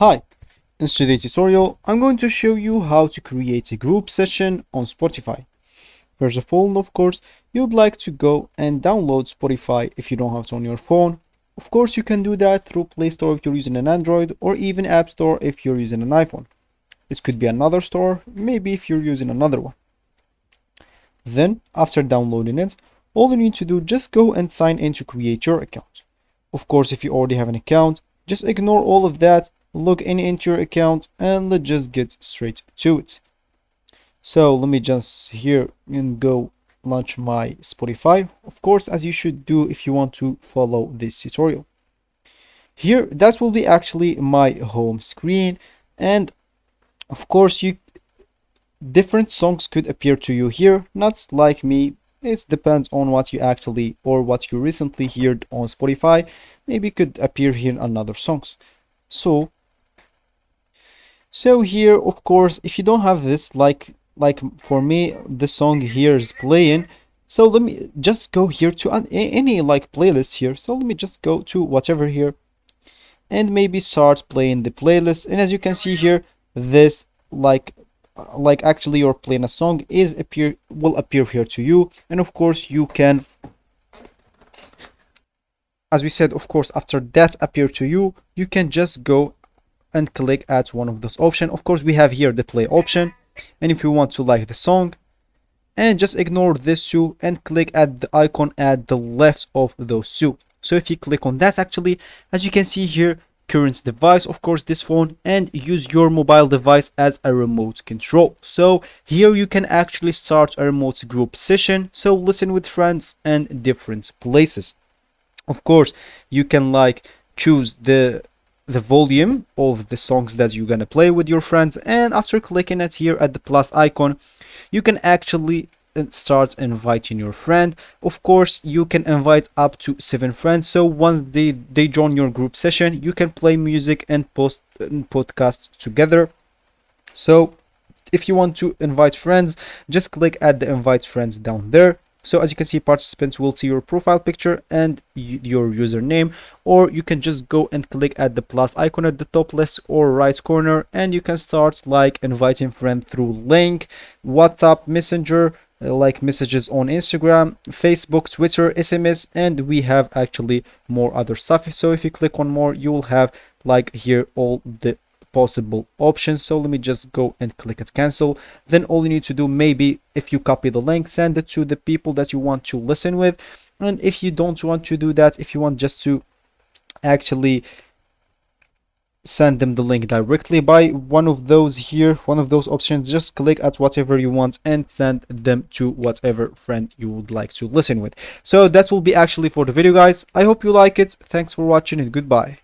Hi, in today's tutorial, I'm going to show you how to create a group session on Spotify. First of all, of course, you'd like to go and download Spotify if you don't have it on your phone. Of course, you can do that through Play Store if you're using an Android or even App Store if you're using an iPhone. This could be another store, maybe if you're using another one. Then, after downloading it, all you need to do just go and sign in to create your account. Of course, if you already have an account, just ignore all of that, log in into your account, and let's just get straight to it. So let me just here and go launch my Spotify, of course, as you should do if you want to follow this tutorial. Here, that will be actually my home screen, and of course, different songs could appear to you here, not like me. It depends on what you actually or what you recently heard on Spotify. Maybe could appear here in another songs. So here, of course, if you don't have this, like for me, the song here is playing. So let me just go here to any like playlist here. So let me just go to whatever here and maybe start playing the playlist. And as you can see here, this like actually you're playing a song will appear here to you. And of course you can, as we said, of course, after that appear to you, you can just go and click at one of those options. Of course, we have here the play option, and if you want to like the song, and just ignore this two and click at the icon at the left of those two. So if you click on that, actually, as you can see here, current device, of course this phone, and use your mobile device as a remote control. So here you can actually start a remote group session, so listen with friends and different places. Of course, you can like choose the volume of the songs that you're gonna play with your friends, and after clicking it here at the plus icon, you can actually start inviting your friend. Of course, you can invite up to 7 friends, so once they join your group session, you can play music and post podcasts together. So if you want to invite friends, just click at the invite friends down there. So as you can see, participants will see your profile picture and your username, or you can just go and click at the plus icon at the top left or right corner, and you can start like inviting friends through link, WhatsApp, Messenger, like messages on Instagram, Facebook, Twitter, SMS, and we have actually more other stuff. So if you click on more, you will have like here all the possible options. So let me just go and click at cancel. Then all you need to do, maybe if you copy the link, send it to the people that you want to listen with. And if you don't want to do that, if you want just to actually send them the link directly by one of those here, one of those options, just click at whatever you want and send them to whatever friend you would like to listen with. So that will be actually for the video, guys. I hope you like it. Thanks for watching and goodbye.